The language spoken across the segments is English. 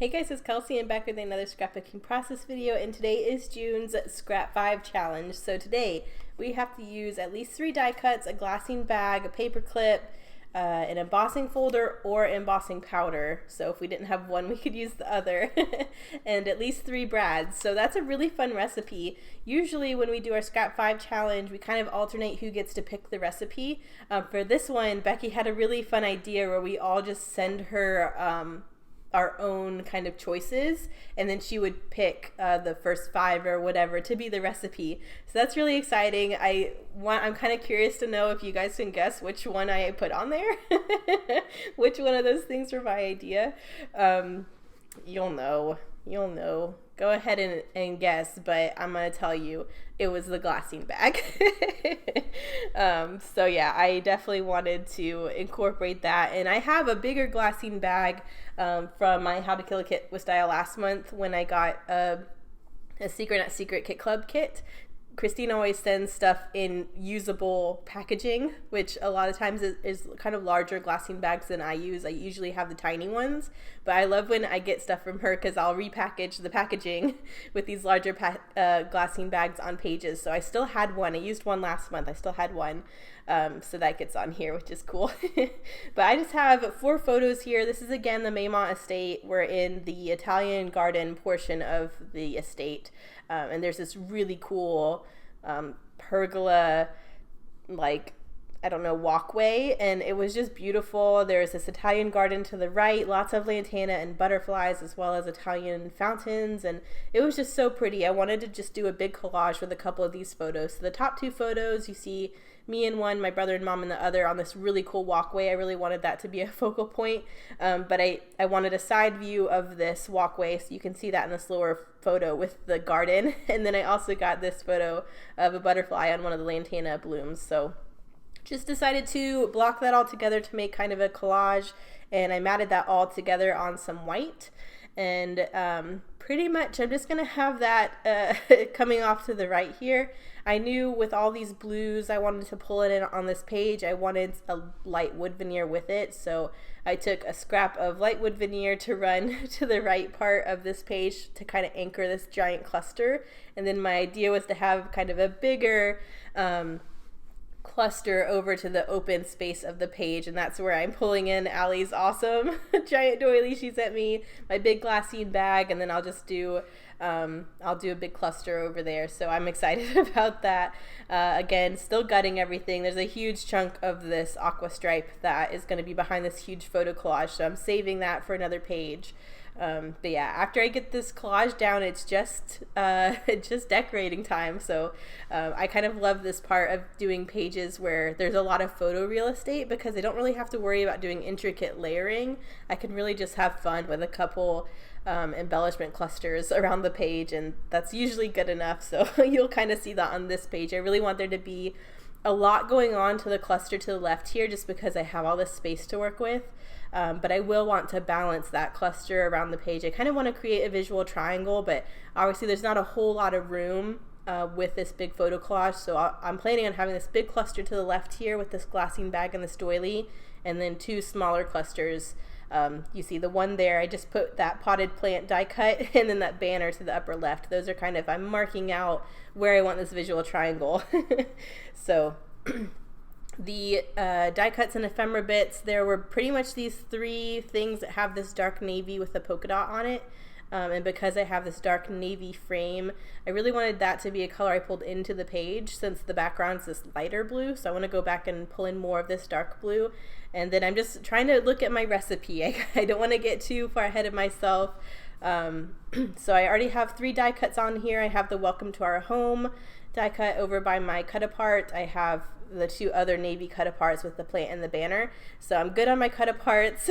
Hey guys, it's Kelsey and back with another scrapbooking process video, and today is June's Scrap 5 challenge. So today we have to use at least 3 die cuts, a glassine bag, a paper clip, an embossing folder, or embossing powder. So if we didn't have one, we could use the other. And at least 3 brads. So that's a really fun recipe. Usually when we do our Scrap 5 challenge, we kind of alternate who gets to pick the recipe. For this one, Becky had a really fun idea where we all just send her our own kind of choices, and then she would pick the first 5 or whatever to be the recipe. So that's really exciting. I'm kind of curious to know if you guys can guess which one I put on there. Which one of those things were my idea. You'll know. Go ahead and guess, but I'm going to tell you it was the glassine bag. So yeah, I definitely wanted to incorporate that. And I have a bigger glassine bag from my How to Kill a Kit with Style last month when I got a Secret Not Secret Kit Club kit. Christine always sends stuff in usable packaging, which a lot of times is kind of larger glassine bags than I use. I usually have the tiny ones, but I love when I get stuff from her because I'll repackage the packaging with these larger glassine bags on pages. So I still had one. I used one last month. I still had one. So that gets on here, which is cool. But I just have 4 photos here. This is again the Maymont estate. We're in the Italian garden portion of the estate. And there's this really cool pergola, walkway, and it was just beautiful. There's this Italian garden to the right, lots of lantana and butterflies, as well as Italian fountains, and it was just so pretty. I wanted to just do a big collage with a couple of these photos. So the top 2 photos, you see me in one, my brother and mom in the other, on this really cool walkway. I really wanted that to be a focal point, but I wanted a side view of this walkway, so you can see that in this lower photo with the garden. And then I also got this photo of a butterfly on one of the lantana blooms. So just decided to block that all together to make kind of a collage, and I matted that all together on some white. And pretty much I'm just gonna have that coming off to the right here. I knew with all these blues I wanted to pull it in on this page. I wanted a light wood veneer with it, so I took a scrap of light wood veneer to run to the right part of this page to kind of anchor this giant cluster. And then my idea was to have kind of a bigger cluster over to the open space of the page, and that's where I'm pulling in Allie's awesome giant doily she sent me, my big glassine bag, and then I'll just do I'll do a big cluster over there. So I'm excited about that. Again, still gutting everything. There's a huge chunk of this aqua stripe that is going to be behind this huge photo collage, so I'm saving that for another page. But yeah, after I get this collage down, it's just decorating time. So I kind of love this part of doing pages where there's a lot of photo real estate, because I don't really have to worry about doing intricate layering. I can really just have fun with a couple embellishment clusters around the page, and that's usually good enough. So you'll kind of see that on this page. I really want there to be a lot going on to the cluster to the left here, just because I have all this space to work with. But I will want to balance that cluster around the page. I kind of want to create a visual triangle, but obviously there's not a whole lot of room with this big photo collage. So I'm planning on having this big cluster to the left here with this glassine bag and this doily, and then 2 smaller clusters. You see the one there, I just put that potted plant die cut, and then that banner to the upper left. Those are kind of, I'm marking out where I want this visual triangle. So the die cuts and ephemera bits, there were pretty much these 3 things that have this dark navy with a polka dot on it. And because I have this dark navy frame, I really wanted that to be a color I pulled into the page, since the background's this lighter blue. So I want to go back and pull in more of this dark blue. And then I'm just trying to look at my recipe. I don't want to get too far ahead of myself. So I already have 3 die cuts on here. I have the Welcome to Our Home die cut over by my cut apart. I have the 2 other navy cut aparts with the plant and the banner. So I'm good on my cut aparts.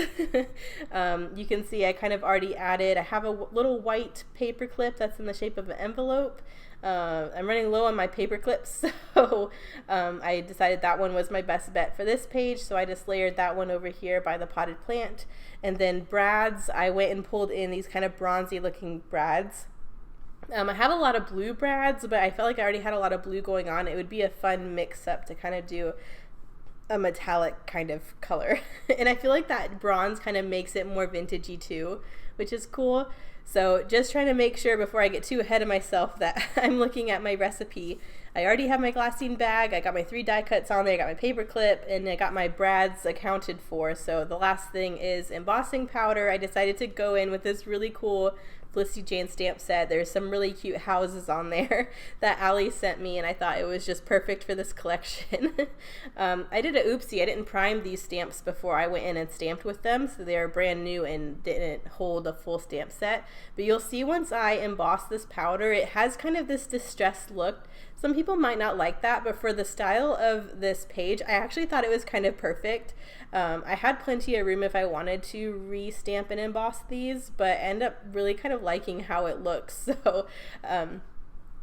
You can see I kind of already added, I have a little white paper clip that's in the shape of an envelope. I'm running low on my paper clips, so I decided that one was my best bet for this page, so I just layered that one over here by the potted plant. And then brads, I went and pulled in these kind of bronzy looking brads. I have a lot of blue brads, but I felt like I already had a lot of blue going on. It would be a fun mix-up to kind of do a metallic kind of color. And I feel like that bronze kind of makes it more vintagey too, which is cool. So just trying to make sure before I get too ahead of myself that I'm looking at my recipe. I already have my glassine bag, I got my 3 die cuts on there, I got my paper clip, and I got my brads accounted for. So the last thing is embossing powder. I decided to go in with this really cool Felicity Jane stamp set. There's some really cute houses on there that Allie sent me, and I thought it was just perfect for this collection. I did a oopsie. I didn't prime these stamps before I went in and stamped with them, so they're brand new and didn't hold a full stamp set. But you'll see once I emboss this powder, it has kind of this distressed look. Some people might not like that, but for the style of this page, I actually thought it was kind of perfect. I had plenty of room if I wanted to re-stamp and emboss these, but end up really kind of liking how it looks. So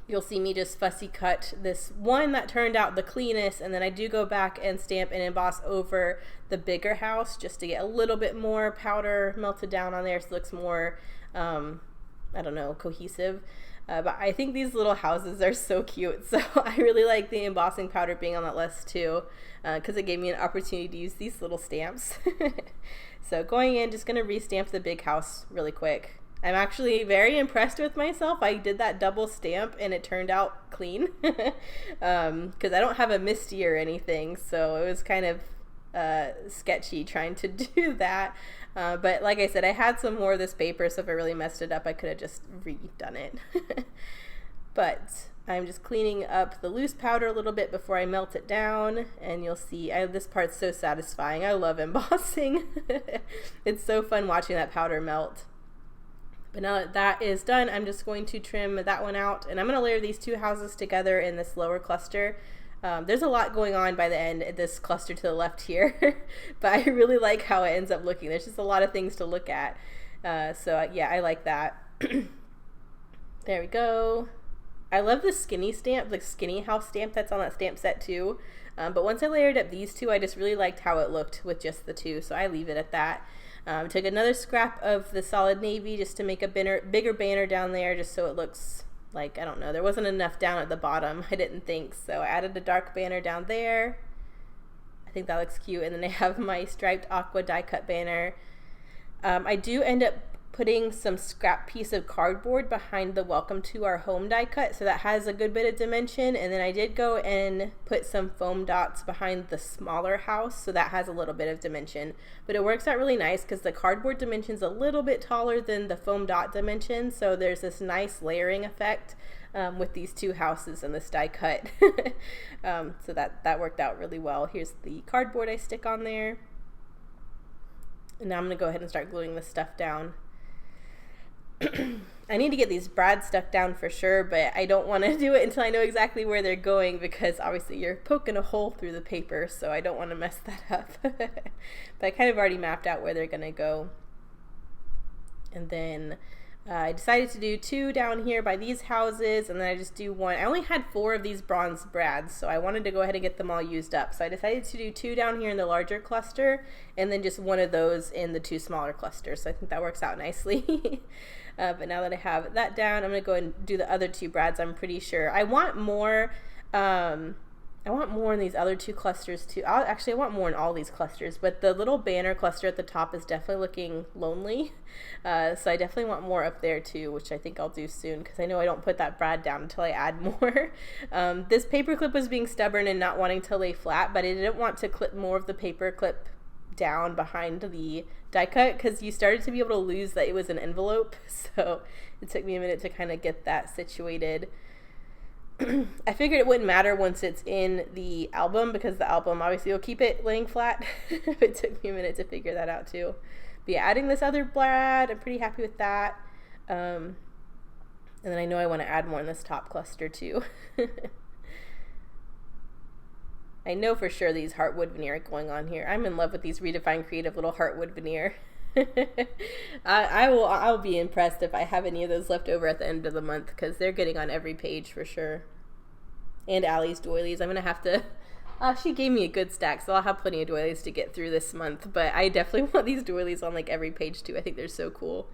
you'll see me just fussy cut this one that turned out the cleanest, and then I do go back and stamp and emboss over the bigger house just to get a little bit more powder melted down on there so it looks more, I don't know, cohesive. But I think these little houses are so cute, so I really like the embossing powder being on that list too, because it gave me an opportunity to use these little stamps. So going in, just going to re-stamp the big house really quick. I'm actually very impressed with myself. I did that double stamp and it turned out clean, because I don't have a MISTI or anything, so it was kind of sketchy trying to do that. But like I said, I had some more of this paper, so if I really messed it up, I could have just redone it. But I'm just cleaning up the loose powder a little bit before I melt it down, and you'll see this part's so satisfying. I love embossing. It's so fun watching that powder melt. But now that that is done, I'm just going to trim that one out, and I'm going to layer these 2 houses together in this lower cluster. There's a lot going on by the end at this cluster to the left here, but I really like how it ends up looking. There's just a lot of things to look at. So yeah, I like that. There we go. I love the skinny stamp, the skinny house stamp that's on that stamp set too. But once I layered up these 2, I just really liked how it looked with just the 2, so I leave it at that. Took another scrap of the solid navy just to make a bigger banner down there, just so it looks like, I don't know, there wasn't enough down at the bottom, I didn't think, so I added a dark banner down there. I think that looks cute. And then I have my striped aqua die cut banner. I do end up putting some scrap piece of cardboard behind the welcome to our home die cut, so that has a good bit of dimension. And then I did go and put some foam dots behind the smaller house, so that has a little bit of dimension, but it works out really nice because the cardboard dimension's a little bit taller than the foam dot dimension, so there's this nice layering effect with these 2 houses and this die cut. So that worked out really well. Here's the cardboard I stick on there, and now I'm gonna go ahead and start gluing this stuff down. I need to get these brads stuck down for sure, but I don't want to do it until I know exactly where they're going, because obviously you're poking a hole through the paper, so I don't want to mess that up. But I kind of already mapped out where they're going to go. And then I decided to do 2 down here by these houses, and then I just do 1. I only had 4 of these bronze brads, so I wanted to go ahead and get them all used up. So I decided to do 2 down here in the larger cluster, and then just 1 of those in the 2 smaller clusters. So I think that works out nicely. But now that I have that down, I'm going to go and do the other 2 brads, I'm pretty sure. I want more in these other 2 clusters too. I want more in all these clusters, but the little banner cluster at the top is definitely looking lonely. So I definitely want more up there too, which I think I'll do soon, because I know I don't put that brad down until I add more. This paper clip was being stubborn and not wanting to lay flat, but I didn't want to clip more of the paper clip down behind the die cut, because you started to be able to lose that it was an envelope. So it took me a minute to kind of get that situated. I figured it wouldn't matter once it's in the album, because the album obviously will keep it laying flat. It took me a minute to figure that out too. But yeah, adding this other brad, I'm pretty happy with that. And then I know I want to add more in this top cluster too. I know for sure these heartwood veneer are going on here. I'm in love with these Redefined Creative little heartwood veneer. I'll be impressed if I have any of those left over at the end of the month, because they're getting on every page for sure. And Allie's doilies, I'm gonna have to, she gave me a good stack, so I'll have plenty of doilies to get through this month, but I definitely want these doilies on like every page too. I think they're so cool.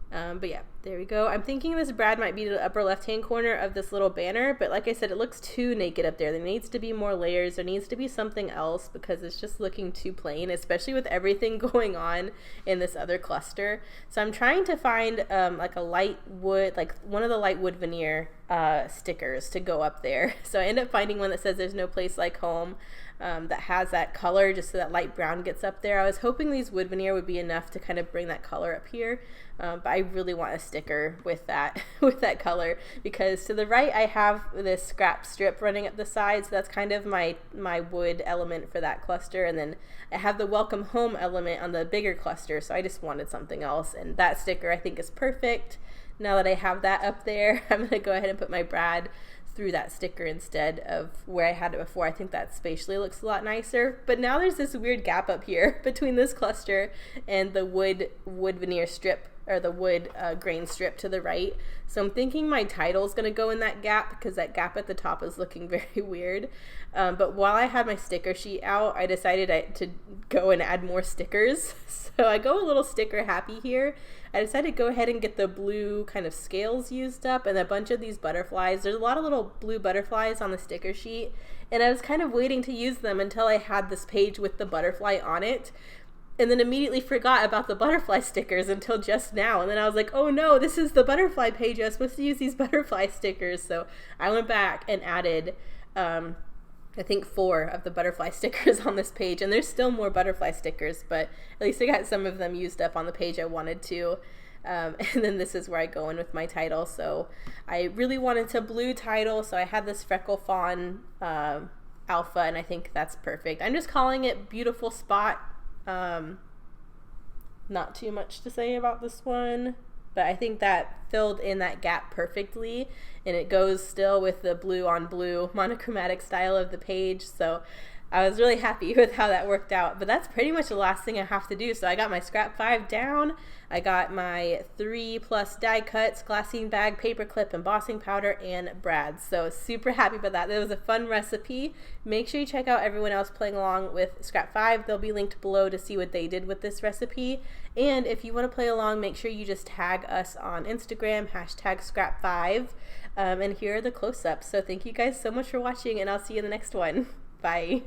But yeah, There we go. I'm thinking this brad might be the upper left-hand corner of this little banner, but like I said, it looks too naked up there. There needs to be more layers. There needs to be something else because it's just looking too plain, especially with everything going on in this other cluster. So I'm trying to find like a light wood, like one of the light wood veneer stickers to go up there. So I end up finding one that says there's no place like home. That has that color just so that light brown gets up there. I was hoping these wood veneer would be enough to kind of bring that color up here, but I really want a sticker with that with that color, because to the right I have this scrap strip running up the side, so that's kind of my wood element for that cluster, and then I have the welcome home element on the bigger cluster, so I just wanted something else, and that sticker I think is perfect. Now that I have that up there, I'm going to go ahead and put my brad through that sticker instead of where I had it before. I think that spatially looks a lot nicer. But now there's this weird gap up here between this cluster and the wood veneer strip, or the wood grain strip to the right. So I'm thinking my title is going to go in that gap because that gap at the top is looking very weird. But while I had my sticker sheet out, I decided to go and add more stickers. So I go a little sticker happy here. I decided to go ahead and get the blue kind of scales used up and a bunch of these butterflies. There's a lot of little blue butterflies on the sticker sheet, and I was kind of waiting to use them until I had this page with the butterfly on it, and then immediately forgot about the butterfly stickers until just now. And then I was like, oh no, this is the butterfly page. I was supposed to use these butterfly stickers. So I went back and added I think 4 of the butterfly stickers on this page, and there's still more butterfly stickers, but at least I got some of them used up on the page I wanted to. And then this is where I go in with my title. So I really wanted to blue title, so I had this freckle fawn alpha, and I think that's perfect. I'm just calling it Beautiful Spot. Not too much to say about this one, but I think that filled in that gap perfectly, and it goes still with the blue on blue monochromatic style of the page. So I was really happy with how that worked out. But that's pretty much the last thing I have to do. So I got my scrap 5 down. I got my 3+ die cuts, glassine bag, paper clip, embossing powder, and brads. So super happy about that. That was a fun recipe. Make sure you check out everyone else playing along with Scrap 5. They'll be linked below to see what they did with this recipe. And if you want to play along, make sure you just tag us on Instagram, #Scrap5. And here are the close-ups. So thank you guys so much for watching, and I'll see you in the next one. Bye.